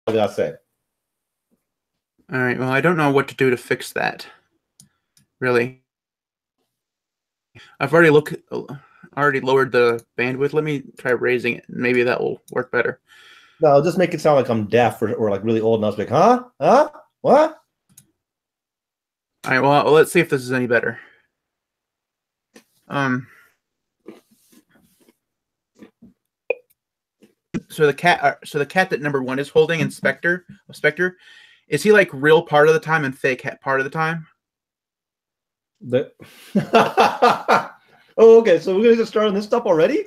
I gotta say. All right. Well, I don't know what to do to fix that. Really, I've already lowered the bandwidth. Let me try raising it. Maybe that will work better. No, just make it sound like I'm deaf or like really old enough to be like, huh? Huh? What? All right. Well, let's see if this is any better. So the cat that number one is holding, Spectre, is he like real part of the time and fake part of the time? Oh, okay. So we're gonna just start on this stuff already?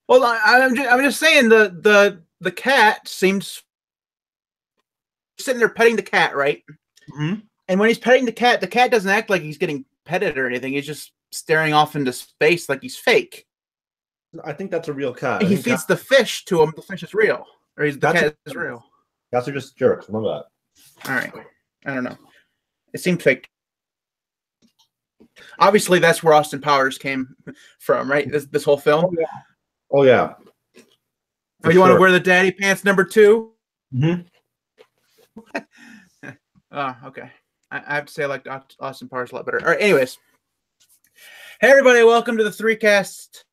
Well, I'm just saying the cat seems sitting there petting the cat, right? Mm-hmm. And when he's petting the cat doesn't act like he's getting petted or anything. He's just staring off into space like he's fake. I think that's a real cat. He feeds the fish to him. The fish is real, or the cat is real. Cats are just jerks. Remember that. All right. I don't know. It seemed fake. Obviously, that's where Austin Powers came from, right? This whole film. Oh yeah. Oh, you want to wear the daddy pants number 2? Mm-hmm. Oh, okay. I have to say I like Austin Powers a lot better. All right. Anyways, hey everybody, welcome to the 3Cast.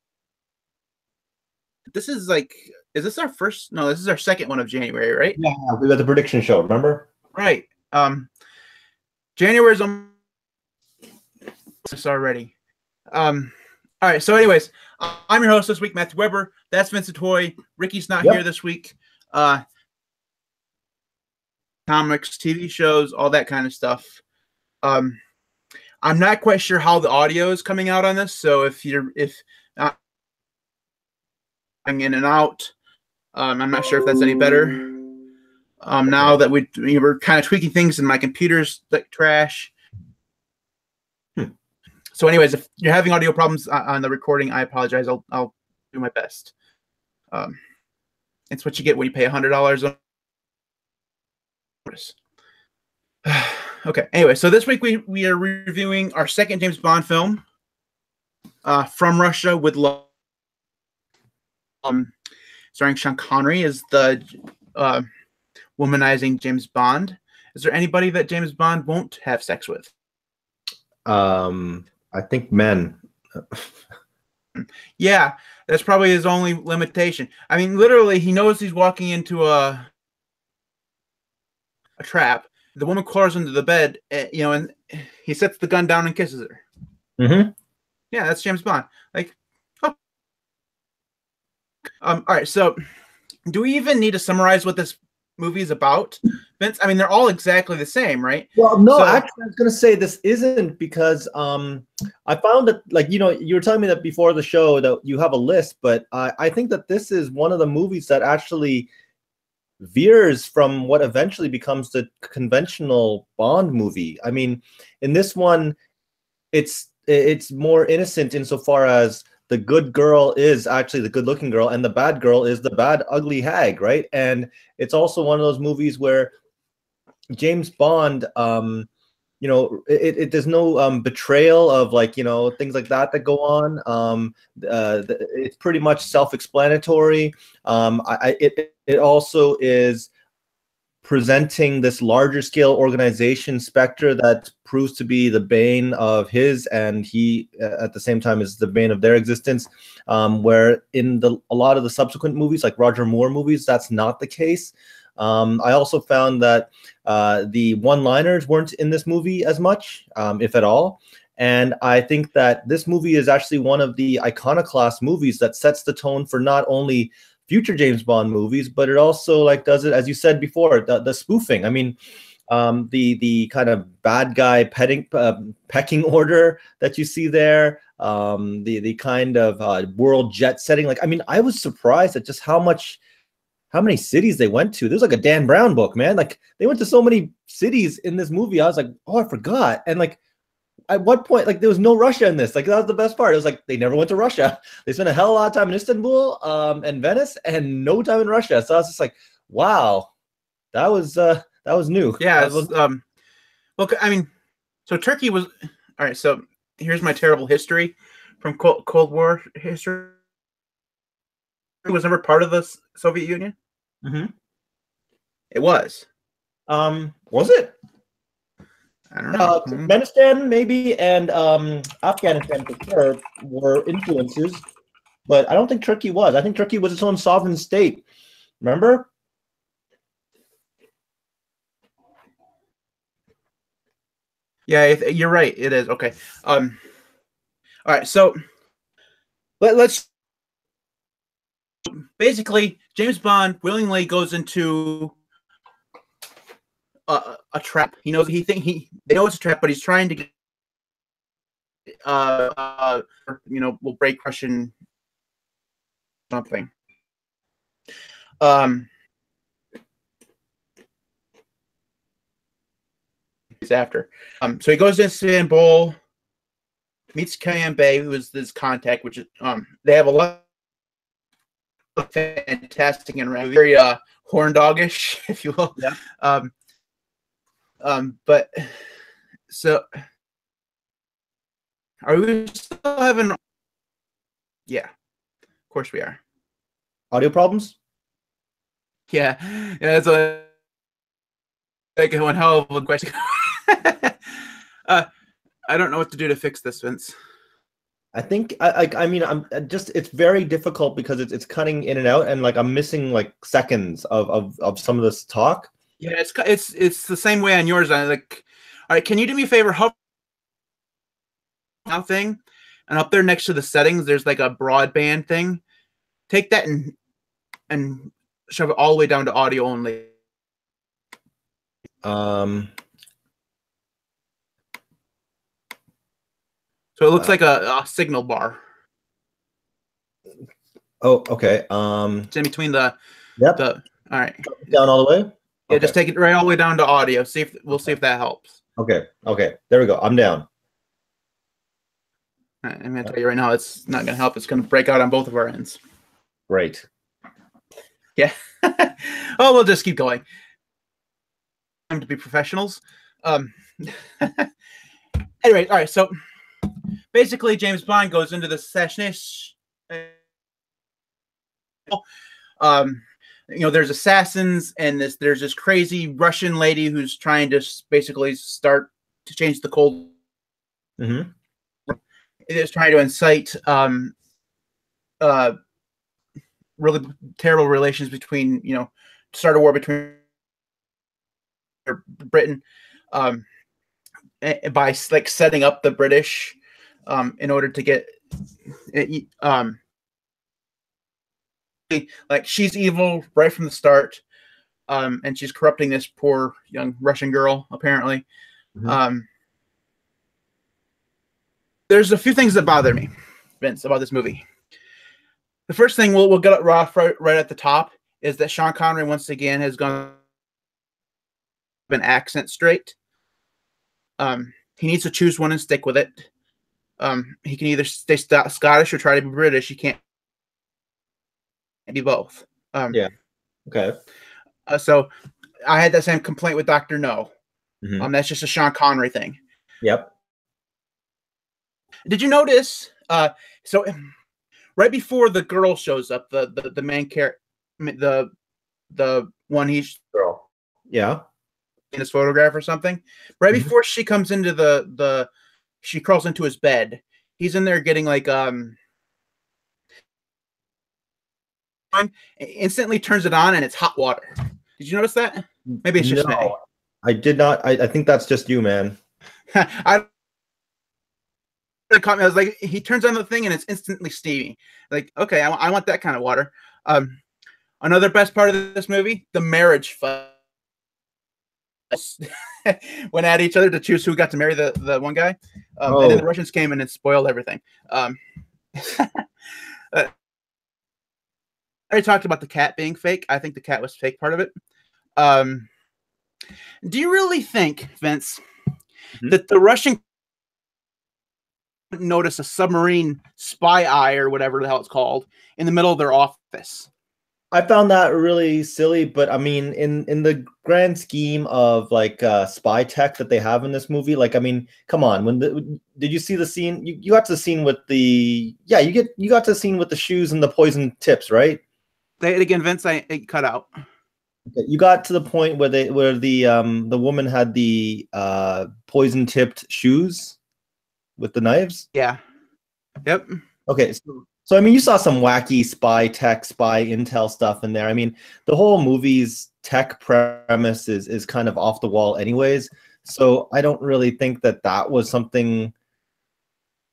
This is is this our first? No, this is our second one of January, right? Yeah, we got the prediction show. Remember? Right. January's this already. All right. So, anyways, I'm your host this week, Matthew Weber. That's Vincent Hoy. Ricky's not here this week. Comics, TV shows, all that kind of stuff. I'm not quite sure how the audio is coming out on this. So if not in and out, I'm not sure if that's any better. Now that we were kind of tweaking things and my computer's like trash. So anyways, if you're having audio problems on the recording, I apologize. I'll do my best. It's what you get when you pay $100 on. Okay. Anyway, so this week we are reviewing our second James Bond film, From Russia with Love, starring Sean Connery as the womanizing James Bond. Is there anybody that James Bond won't have sex with? I think men. Yeah, that's probably his only limitation. I mean, literally, he knows he's walking into a trap. The woman crawls into the bed, and he sets the gun down and kisses her. Mm-hmm. Yeah, that's James Bond. Like, oh. All right. So, do we even need to summarize what this movie is about, Vince? I mean, they're all exactly the same, right? Well, no, actually, I was going to say this isn't because I found that, like, you were telling me that before the show that you have a list, but I think that this is one of the movies that actually veers from what eventually becomes the conventional Bond movie. I mean, in this one, it's more innocent insofar as the good girl is actually the good-looking girl, and the bad girl is the bad, ugly hag, right? And it's also one of those movies where James Bond, there's no betrayal of things like that go on. It's pretty much self-explanatory. It also is presenting this larger scale organization, Spectre, that proves to be the bane of his, and he at the same time is the bane of their existence. Where in a lot of the subsequent movies, like Roger Moore movies, that's not the case. I also found that the one-liners weren't in this movie as much, if at all. And I think that this movie is actually one of the iconoclast movies that sets the tone for not only future James Bond movies, but it also does it, as you said before, the spoofing. I mean, the kind of bad guy pecking order that you see there, the kind of world jet setting. Like, I mean, I was surprised at just how many cities they went to. There's like a Dan Brown book, man. Like, they went to so many cities in this movie. I was like, oh, I forgot. And at what point, there was no Russia in this. That was the best part. It was like they never went to Russia. They spent a hell of a lot of time in Istanbul and Venice, and no time in Russia. So I was just like, wow, that was new. Yeah. Well, I mean, so Turkey was all right. So here's my terrible history from Cold War history. It was never part of the Soviet Union. Mm-hmm. It was. Was it? I don't know. Turkmenistan maybe and Afghanistan for sure were influences, but I don't think Turkey was. I think Turkey was its own sovereign state. Remember? Yeah, you're right. It is. Okay. All right. So let's basically James Bond willingly goes into a trap. He knows they know it's a trap, but he's trying to get will break Russian something. He's after. So he goes to Istanbul, meets Kayan Bey, who is this contact, which is they have a lot of fantastic and very horn doggish, if you will. Yeah. But so are we still having? Yeah, of course we are. Audio problems? Yeah, that's a one hell of a question. I don't know what to do to fix this, Vince. I think I mean I'm just it's very difficult because it's cutting in and out and like I'm missing like seconds of some of this talk. Yeah, it's the same way on yours. I like, all right, can you do me a favor? Hover thing, and up there next to the settings, there's like a broadband thing. Take that and shove it all the way down to audio only. So it looks like a signal bar. Oh, okay. It's in between the. Yep. All right. Down all the way. Yeah, okay. Just take it right all the way down to audio. We'll see if that helps. Okay. Okay. There we go. I'm down. All right, I'm gonna tell you right now, it's not gonna help. It's gonna break out on both of our ends. Great. Yeah. Oh, we'll just keep going. Time to be professionals. Anyway, all right. So basically, James Bond goes into the assassination. There's assassins, and there's this crazy Russian lady who's trying to basically start to change the Cold. Mm-hmm. It is trying to incite really terrible relations between, start a war between Britain by like setting up the British in order to get like she's evil right from the start, and she's corrupting this poor young Russian girl apparently. Mm-hmm. There's a few things that bother me, Vince, about this movie. The first thing we'll get it right at the top is that Sean Connery once again has gone an accent straight. He needs to choose one and stick with it. He can either stay Scottish or try to be British. He can't be both. Yeah. Okay. So I had that same complaint with Dr. No. Mm-hmm. That's just a Sean Connery thing. Yep. Did you notice? So right before the girl shows up, the main character, the one he's girl, yeah, in his photograph or something. Right mm-hmm. before she comes into she crawls into his bed. He's in there getting like instantly turns it on and it's hot water. Did you notice that? Maybe it's just me. I did not. I think that's just you, man. It caught me. I was like, he turns on the thing and it's instantly steamy. Like, okay, I want that kind of water. Another best part of this movie, the marriage fuss. Went at each other to choose who got to marry the one guy. And then the Russians came in and spoiled everything. I already talked about the cat being fake. I think the cat was fake part of it. Do you really think, Vince, mm-hmm. that the Russian notice a submarine spy eye or whatever the hell it's called in the middle of their office? I found that really silly, but I mean, in the grand scheme of like spy tech that they have in this movie, like I mean, come on. Did you see the scene? You got to the scene with the you got to the scene with the shoes and the poison tips, right? Say it again, Vince. It cut out. Okay, you got to the point where the woman had the poison tipped shoes with the knives. Yeah. Yep. Okay, so I mean, you saw some wacky spy tech, spy intel stuff in there. I mean, the whole movie's tech premise is kind of off the wall, anyways. So I don't really think that that was something.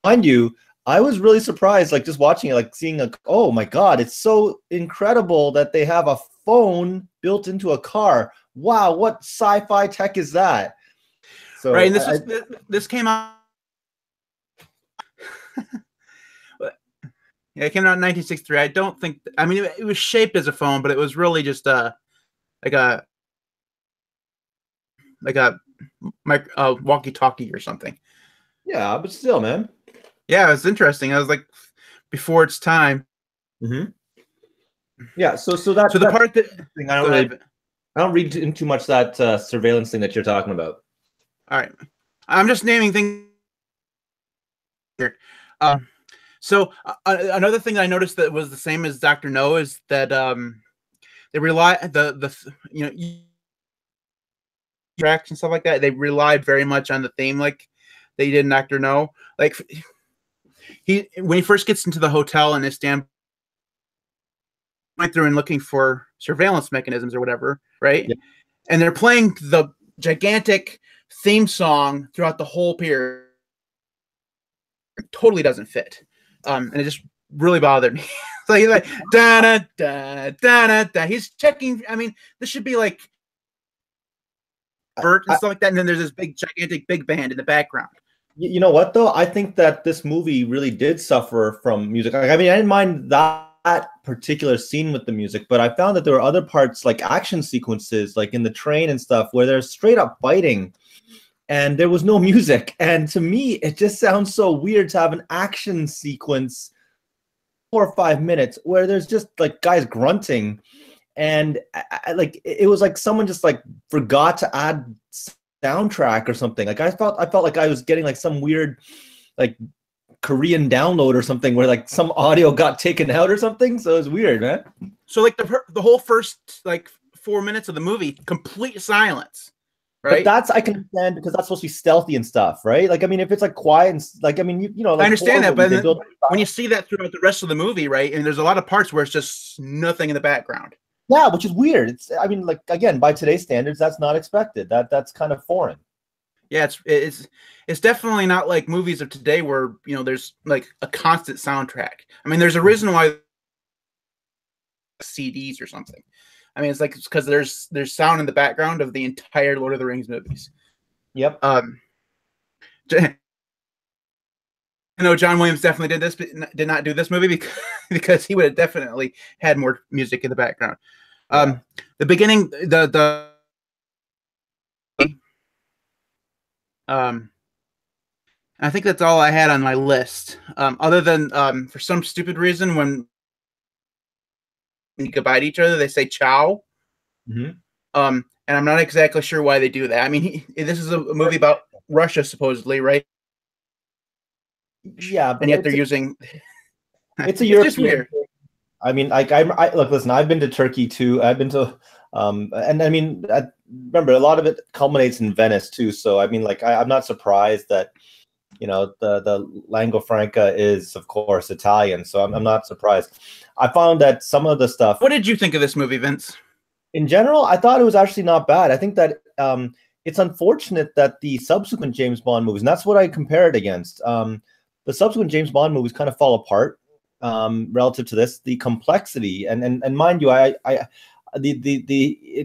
Mind you, I was really surprised, like just watching it, like seeing like, oh my God, it's so incredible that they have a phone built into a car. Wow, what sci-fi tech is that? Right. So And this came out. Yeah, it came out in 1963. I don't think. I mean, it was shaped as a phone, but it was really just like a like a walkie-talkie or something. yeah, but still, man. Yeah, it was interesting. I was like, before its time. Mm-hmm. Yeah, so that So the part that thing, I don't read into too much that surveillance thing that you're talking about. All right, I'm just naming things here. So another thing I noticed that was the same as Dr. No is that they rely tracks and stuff like that. They relied very much on the theme, like they did in Dr. No. Like when he first gets into the hotel and is stand through and looking for surveillance mechanisms or whatever, right? Yeah. And they're playing the gigantic theme song throughout the whole period. It totally doesn't fit, and it just really bothered me. So he's like da da da da da. He's checking. I mean, this should be like Bert and stuff like that, and then there's this big gigantic big band in the background. You know what though? I think that this movie really did suffer from music. I mean, I didn't mind that particular scene with the music, but I found that there were other parts, like action sequences, like in the train and stuff, where they're straight up fighting and there was no music. And to me, it just sounds so weird to have an action sequence 4 or 5 minutes where there's just like guys grunting. And like it was like someone just like forgot to add soundtrack or something. Like I felt like I was getting like some weird like Korean download or something where like some audio got taken out or something. So it was weird, man. So like the whole first like 4 minutes of the movie, complete silence. Right. But that's I can understand because that's supposed to be stealthy and stuff, right? Like I mean, if it's like quiet and like I mean, you know, like I understand that, but when you see that throughout the rest of the movie, right, and there's a lot of parts where it's just nothing in the background. Yeah, which is weird. It's I mean, like again, by today's standards, that's not expected. That's kind of foreign. Yeah, it's definitely not like movies of today where you know there's like a constant soundtrack. I mean, there's a reason why CDs or something. I mean, it's because there's sound in the background of the entire Lord of the Rings movies. Yep. I know John Williams definitely did this, but did not do this movie because he would have definitely had more music in the background. The beginning, I think that's all I had on my list. Other than for some stupid reason, when goodbye to each other, they say ciao. Mm-hmm. And I'm not exactly sure why they do that. I mean, this is a movie about Russia, supposedly, right? Yeah, and yet they're using. It's a European. It's just weird. I mean, like I look, listen. I've been to Turkey too. I've been to, and I mean, remember a lot of it culminates in Venice too. So I mean, like I'm not surprised that. You know, the lingua franca is, of course, Italian. So I'm not surprised. I found that some of the stuff. What did you think of this movie, Vince? In general, I thought it was actually not bad. I think that it's unfortunate that the subsequent James Bond movies, and that's what I compare it against, the subsequent James Bond movies kind of fall apart relative to this. The complexity, and mind you, the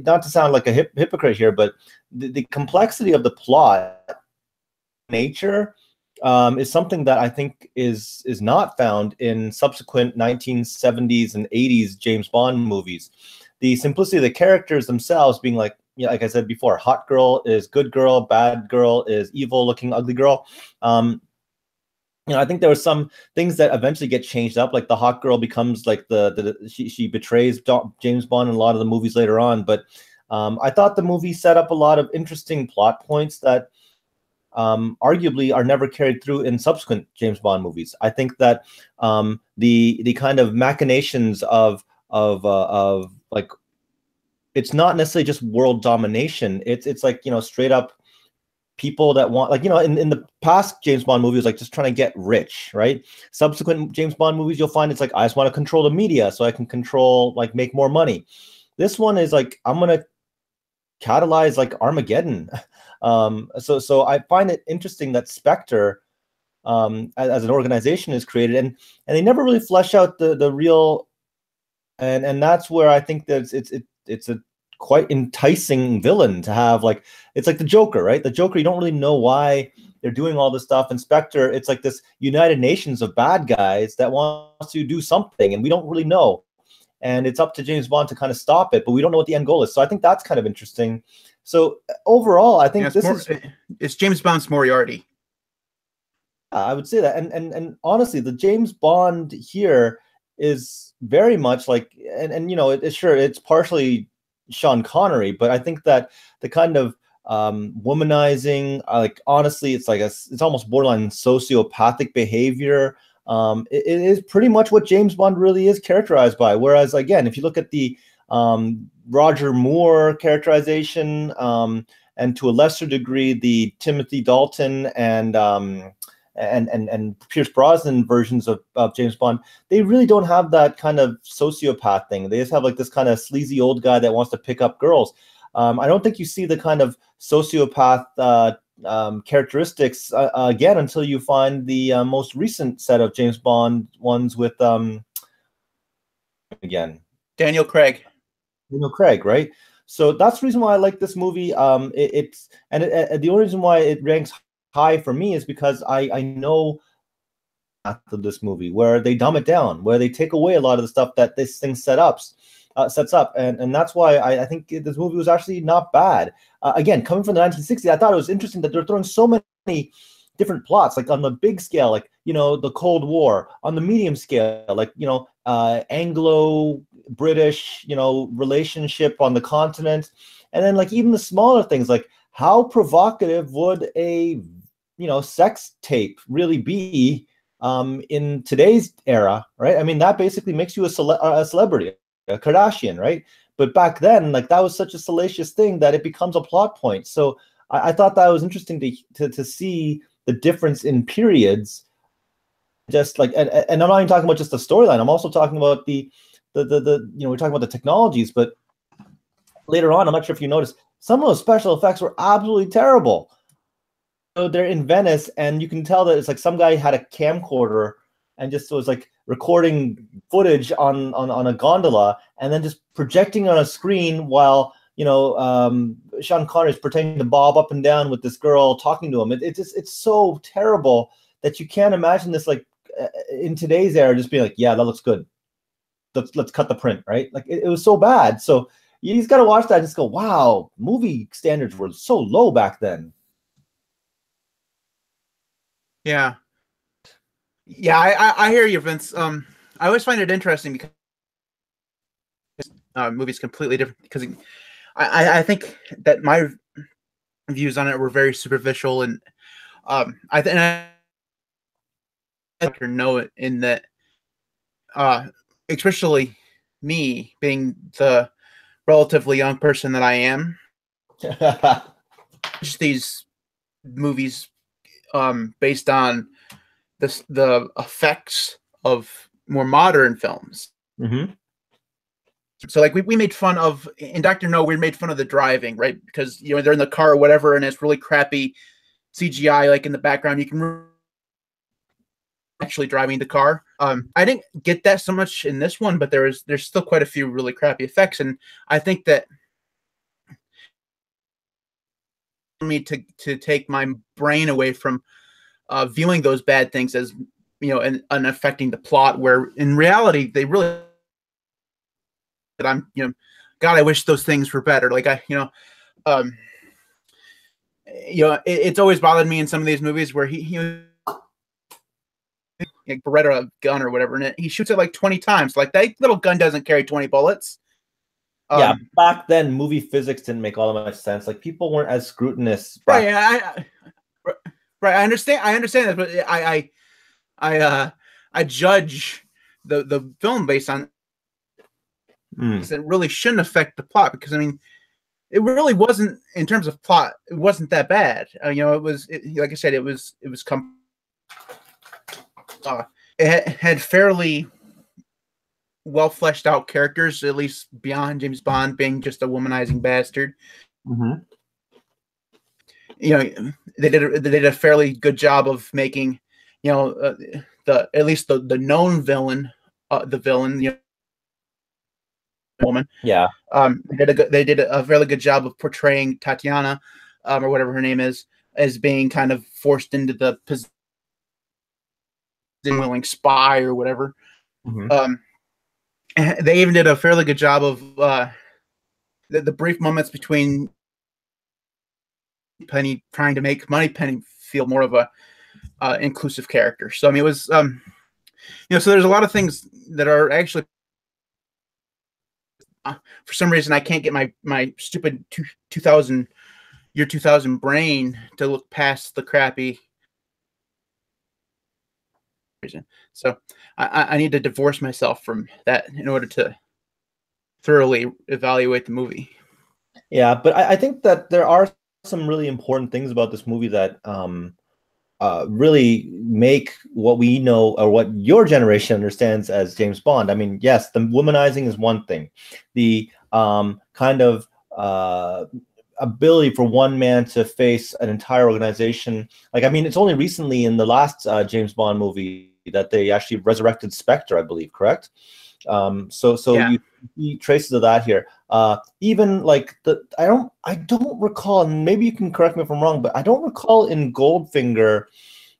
not to sound like a hypocrite here, but the complexity of the plot nature is something that I think is not found in subsequent 1970s and 80s James Bond movies. The simplicity of the characters themselves being like, you know, like I said before, hot girl is good girl, bad girl is evil looking ugly girl. You know, I think there were some things that eventually get changed up, like the hot girl becomes like she betrays James Bond in a lot of the movies later on. But I thought the movie set up a lot of interesting plot points that arguably are never carried through in subsequent James Bond movies. I think that the kind of machinations of like it's not necessarily just world domination. It's like, you know, straight up people that want, like, you know, in the past James Bond movies, like just trying to get rich, right? Subsequent James Bond movies, you'll find it's like, I just want to control the media so I can control, like, make more money. This one is like, I'm gonna catalyze like Armageddon. So I find it interesting that Spectre, as an organization, is created, and they never really flesh out the real, and that's where I think that it's a quite enticing villain to have. Like, it's like the Joker, right? The Joker, you don't really know why they're doing all this stuff. And Spectre, it's like this United Nations of bad guys that wants to do something, and we don't really know. And it's up to James Bond to kind of stop it, but we don't know what the end goal is. So I think that's kind of interesting. So overall, I think it's James Bond's Moriarty. I would say that, and honestly, the James Bond here is very much like, and you know, it's partially Sean Connery, but I think that the kind of womanizing, like, honestly, it's like it's almost borderline sociopathic behavior. It is pretty much what James Bond really is characterized by. Whereas, again, if you look at the Roger Moore characterization, and to a lesser degree the Timothy Dalton and Pierce Brosnan versions of James Bond, they really don't have that kind of sociopath thing. They just have like this kind of sleazy old guy that wants to pick up girls. I don't think you see the kind of sociopath characteristics again until you find the most recent set of James Bond ones with again, Daniel Craig. Daniel Craig, right? So that's the reason why I like this movie. The only reason why it ranks high for me is because I know of this movie where they dumb it down, where they take away a lot of the stuff that this thing sets up, and that's why I think this movie was actually not bad. Again, coming from the 1960s, I thought it was interesting that they're throwing so many different plots, like on the big scale, like, you know, the Cold War; on the medium scale, like, you know, Anglo-British, you know, relationship on the continent, and then like even the smaller things, like how provocative would a, you know, sex tape really be in today's era, right? I mean, that basically makes you a celebrity, a Kardashian, right? But back then, like, that was such a salacious thing that it becomes a plot point. So I thought that was interesting to see the difference in periods. Just like, and I'm not even talking about just the storyline. I'm also talking about the you know, we're talking about the technologies, but later on, I'm not sure if you noticed, some of those special effects were absolutely terrible. So they're in Venice, and you can tell that it's like some guy had a camcorder and just was like recording footage on a gondola and then just projecting on a screen while, you know, Sean Connery is pretending to bob up and down with this girl talking to him. It's so terrible that you can't imagine this, like, in today's era, just being like, yeah, that looks good. Let's cut the print, right? Like, it was so bad. So you just got to watch that and just go, wow, movie standards were so low back then. Yeah. I hear you, Vince. I always find it interesting because movie's completely different, because I think that my views on it were very superficial, and I know it in that, especially me being the relatively young person that I am, just these movies based on the effects of more modern films. Mm-hmm. So like we made fun of, in Dr. No, we made fun of the driving, right? Because, you know, they're in the car or whatever, and it's really crappy CGI, like in the background. You can actually driving the car. I didn't get that so much in this one, but there's still quite a few really crappy effects, and I think that for me to take my brain away from viewing those bad things as, you know, and affecting the plot, where in reality they really, that I'm, you know, God, I wish those things were better. Like, it's always bothered me in some of these movies where he like Beretta gun or whatever, and he shoots it like 20 times. Like, that little gun doesn't carry 20 bullets. Yeah, back then movie physics didn't make all that much sense. Like, people weren't as scrutinous. Right, I understand that, but I judge the film based on Mm. It really shouldn't affect the plot because I mean, it really wasn't in terms of plot. It wasn't that bad. It was like I said, it was it had fairly well fleshed out characters, at least beyond James Bond being just a womanizing bastard. Mm-hmm. They did a fairly good job of making, the at least the known villain, the villain, woman. Yeah. They did a fairly good job of portraying Tatiana, or whatever her name is, as being kind of forced into the position, willing spy or whatever. Mm-hmm. They even did a fairly good job of the brief moments between Penny trying to make Moneypenny feel more of a inclusive character. So I mean, it was so there's a lot of things that are actually for some reason I can't get my stupid 2000 brain to look past the crappy reason. So I need to divorce myself from that in order to thoroughly evaluate the movie. Yeah, but I think that there are some really important things about this movie that really make what we know or what your generation understands as James Bond. I mean, yes, the womanizing is one thing. The kind of ability for one man to face an entire organization. Like, I mean, it's only recently in the last James Bond movie that they actually resurrected Spectre, I believe, correct? So Yeah. you see traces of that here. Even like I don't recall, and maybe you can correct me if I'm wrong, but I don't recall in Goldfinger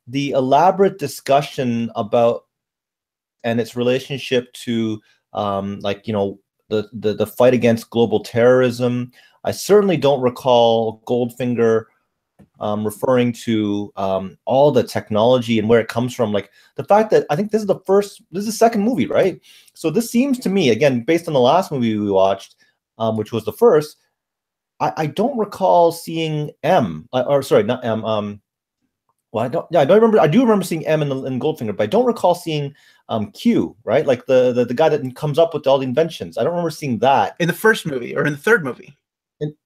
the elaborate discussion about and its relationship to the fight against global terrorism. I certainly don't recall Goldfinger referring to all the technology and where it comes from. Like the fact that I think this is the second movie, right? So this seems to me, again, based on the last movie we watched, which was the first, I don't recall seeing M, or sorry, not M. Well, I don't remember. I do remember seeing M in Goldfinger, but I don't recall seeing Q, right? Like the guy that comes up with all the inventions. I don't remember seeing that in the first movie or in the third movie.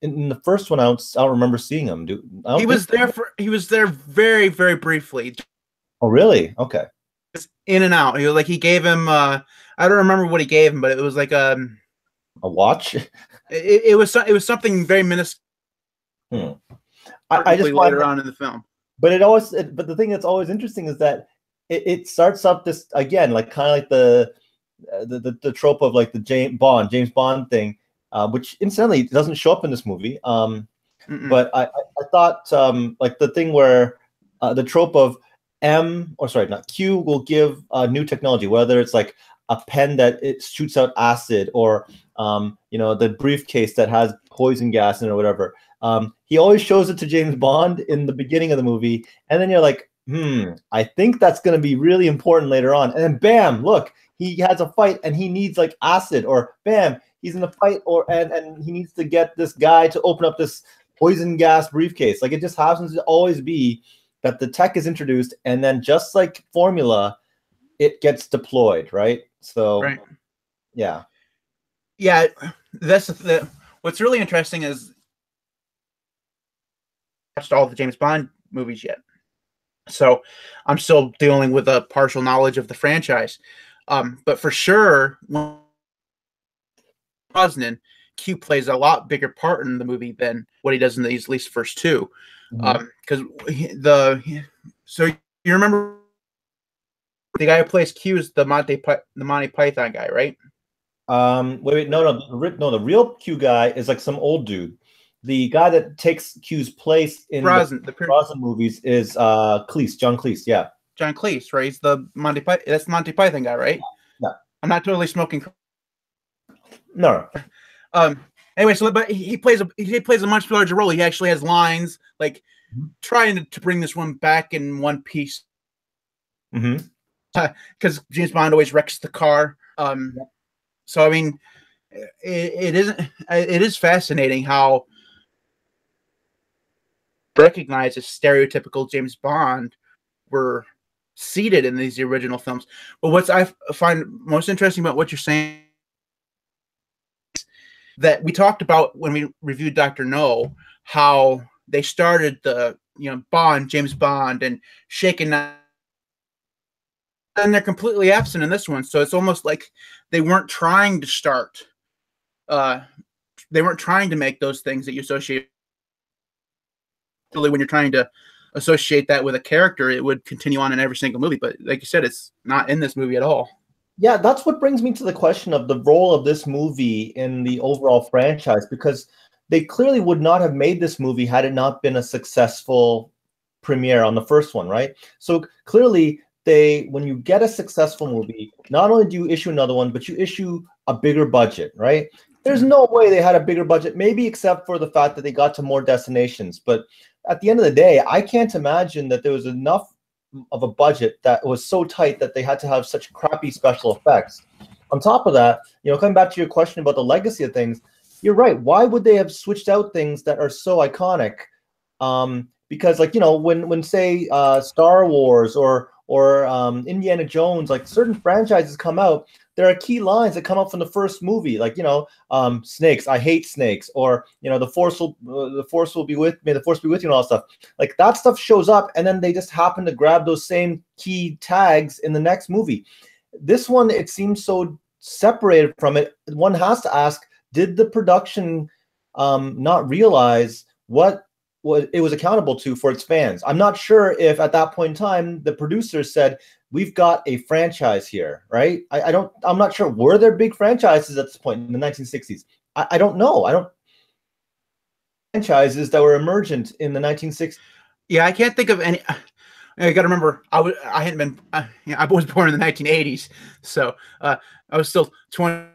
In the first one, I don't remember seeing him. He was there very, very briefly. Oh, really? Okay. Just in and out. He gave him. I don't remember what he gave him, but it was like a watch. It was something very minuscule. I just later on in the film. But but the thing that's always interesting is that it starts up this again, like kind of like the trope of like the James Bond thing. Which incidentally doesn't show up in this movie. But I thought like the thing where the trope of Q will give new technology, whether it's like a pen that it shoots out acid or the briefcase that has poison gas in it or whatever. He always shows it to James Bond in the beginning of the movie, and then you're like, I think that's going to be really important later on. And then bam, look, he has a fight and he needs like acid, or bam, he's in a fight, and he needs to get this guy to open up this poison gas briefcase. Like it just happens to always be that the tech is introduced, and then just like formula, it gets deployed, right? So, right. Yeah. That's what's really interesting is I watched all the James Bond movies yet, so I'm still dealing with a partial knowledge of the franchise. But for sure, Brosnan, Q plays a lot bigger part in the movie than what he does in these at least first two. Because so you remember the guy who plays Q is the Monty Python guy, right? Wait, no, the real Q guy is like some old dude. The guy that takes Q's place in Brosnan, the Brosnan movies is Cleese, John Cleese, yeah. John Cleese, right? He's the Monty Python. That's the Monty Python guy, right? Yeah. I'm not totally smoking. No. Anyway, but he plays a much larger role. He actually has lines like trying to bring this one back in one piece. Because James Bond always wrecks the car. So I mean, it is fascinating how recognized as stereotypical James Bond were seated in these original films. But what I find most interesting about what you're saying that we talked about when we reviewed Dr. No, how they started the Bond, James Bond, and shaken, and they're completely absent in this one. So it's almost like they weren't trying to start. They weren't trying to make those things that you associate. Really, when you're trying to associate that with a character, it would continue on in every single movie. But like you said, it's not in this movie at all. Yeah, that's what brings me to the question of the role of this movie in the overall franchise, because they clearly would not have made this movie had it not been a successful premiere on the first one, right? So clearly, when you get a successful movie, not only do you issue another one, but you issue a bigger budget, right? There's no way they had a bigger budget, maybe except for the fact that they got to more destinations. But at the end of the day, I can't imagine that there was enough of a budget that was so tight that they had to have such crappy special effects. On top of that, coming back to your question about the legacy of things, you're right. Why would they have switched out things that are so iconic? Because when say Star Wars or Indiana Jones, like certain franchises come out, there are key lines that come up from the first movie, like snakes, I hate snakes, or the force will be with me, the force be with you, and all that stuff. Like that stuff shows up, and then they just happen to grab those same key tags in the next movie. This one, it seems so separated from it. One has to ask, did the production not realize what it was accountable to for its fans? I'm not sure if at that point in time the producers said, we've got a franchise here, right? I'm not sure. Were there big franchises at this point in the 1960s? I don't know. Franchises that were emergent in the 1960s. Yeah, I can't think of any. I got to remember, I was born in the 1980s, so I was still 20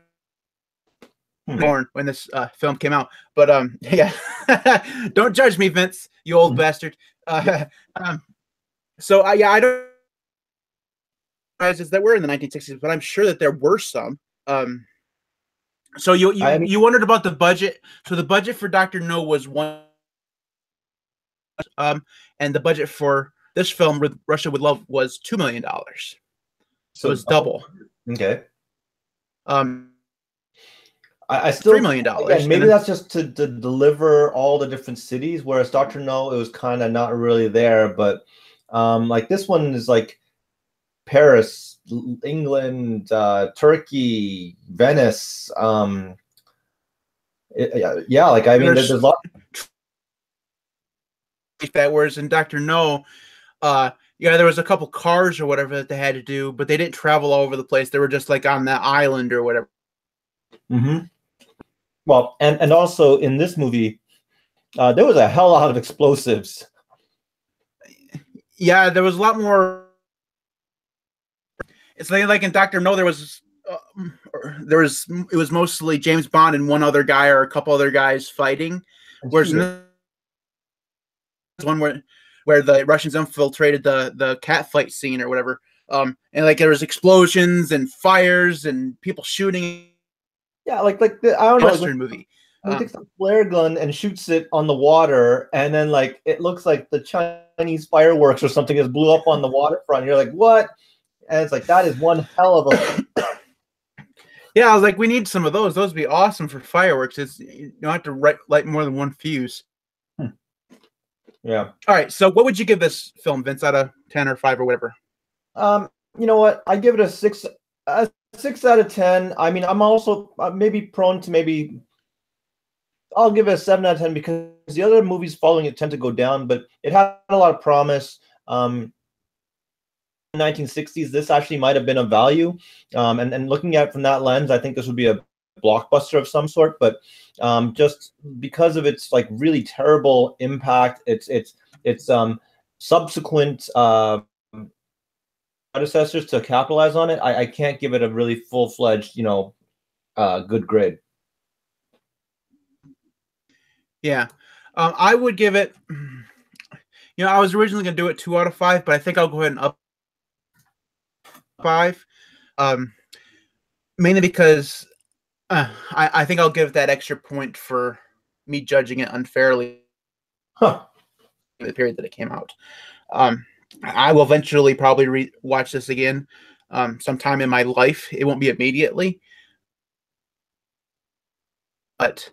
born when this film came out. But yeah, don't judge me, Vince, you old bastard. So I don't that were in the 1960s, but I'm sure that there were some. So you wondered about the budget. So the budget for Dr. No was $1, and the budget for this film, Russia with Love, was $2 million. So it's double. Okay. I still $3 million. Again, maybe that's just to deliver all the different cities, whereas Dr. No, it was kind of not really there. But like this one is like Paris, England, Turkey, Venice. Yeah, like I mean, there's a lot. That whereas in Dr. No, there was a couple cars or whatever that they had to do, but they didn't travel all over the place. They were just like on that island or whatever. Mm-hmm. Well, and also in this movie, there was a hell lot of explosives. Yeah, there was a lot more. It's like in Dr. No, it was mostly James Bond and one other guy or a couple other guys fighting. Whereas in this one where the Russians infiltrated the cat fight scene or whatever, and like there was explosions and fires and people shooting. Yeah, like I don't know. Western movie. He takes a flare gun and shoots it on the water, and then like it looks like the Chinese fireworks or something just blew up on the waterfront. You're like, what? And it's like that is one hell of a. Yeah, I was like, we need some of those. Those would be awesome for fireworks. You don't have to light more than one fuse. Yeah. All right. So, what would you give this film, Vince, out of 10 or 5 or whatever? You know what? I give it a 6. 6 out of 10. I mean, I'm also maybe prone to I'll give it a 7 out of 10 because the other movies following it tend to go down, but it had a lot of promise. 1960s, this actually might have been of value. And looking at it from that lens, I think this would be a blockbuster of some sort, but just because of its like really terrible impact, its subsequent predecessors to capitalize on it, I can't give it a really full-fledged, good grade. Yeah. I would give it, I was originally going to do it 2 out of 5, but I think I'll go ahead and up 5. Mainly because I think I'll give that extra point for me judging it unfairly in the period that it came out. I will eventually probably watch this again sometime in my life. It won't be immediately. but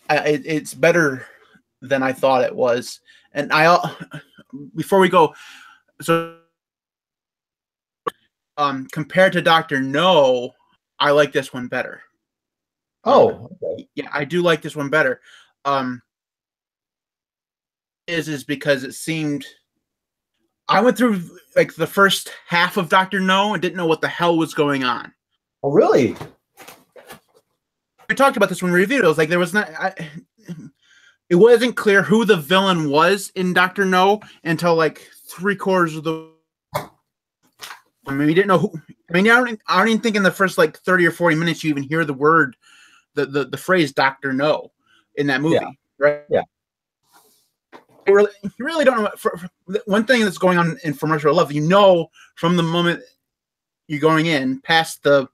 it's better than I thought it was. And before we go, so compared to Dr. No, I like this one better. Oh, okay. Yeah, I do like this one better. Is because it seemed I went through like the first half of Dr. No and didn't know what the hell was going on. Oh, really? We talked about this when we reviewed it. It was like there was not. It wasn't clear who the villain was in Dr. No until like 3/4 of the. I mean, we didn't know who. I mean, I don't even think in the first like 30 or 40 minutes you even hear the word, the phrase Dr. No in that movie, right? Yeah. You really don't know. For one thing that's going on in From Russia with Love, you know, from the moment you're going in past the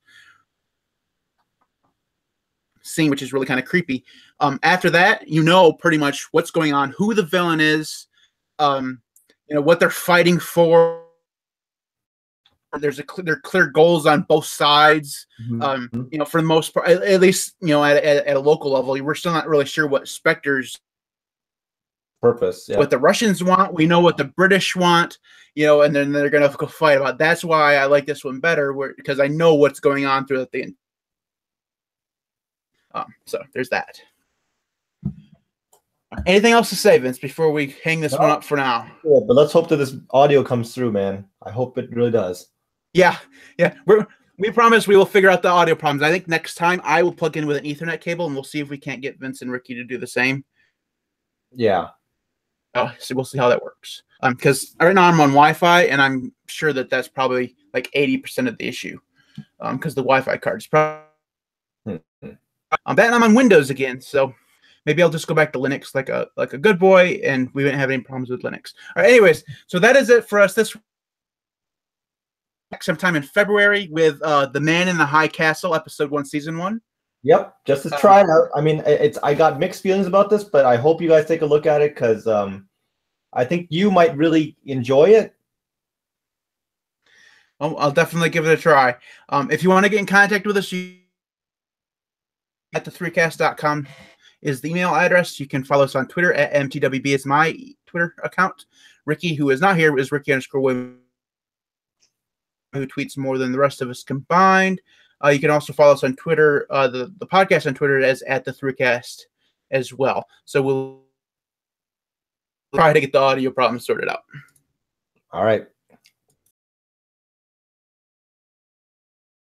scene, which is really kind of creepy. After that, you know pretty much what's going on, who the villain is, what they're fighting for. There's clear goals on both sides. Mm-hmm. For the most part, at least at a local level, we're still not really sure what Spectre's purpose. Yeah. What the Russians want, we know what the British want. And then they're gonna go fight about. That's why I like this one better, because I know what's going on throughout the. So there's that. Anything else to say, Vince, before we hang this one up for now? Yeah, but let's hope that this audio comes through, man. I hope it really does. Yeah. We promise we will figure out the audio problems. I think next time I will plug in with an Ethernet cable, and we'll see if we can't get Vince and Ricky to do the same. Yeah. So we'll see how that works. Because right now I'm on Wi-Fi, and I'm sure that that's probably like 80% of the issue. Because the Wi-Fi card is probably. I'm on Windows again, so maybe I'll just go back to Linux like a good boy, and we won't have any problems with Linux. All right, anyways, so that is it for us this sometime in February with The Man in the High Castle, episode 1, season 1. Yep, just to try it out. I mean, I got mixed feelings about this, but I hope you guys take a look at it, because I think you might really enjoy it. I'll definitely give it a try. If you want to get in contact with us, at the3cast.com is the email address. You can follow us on Twitter at MTWB is my Twitter account. Ricky, who is not here, is Ricky_Williams, who tweets more than the rest of us combined. You can also follow us on Twitter, the podcast on Twitter as at the 3cast as well. So we'll try to get the audio problem sorted out. All right.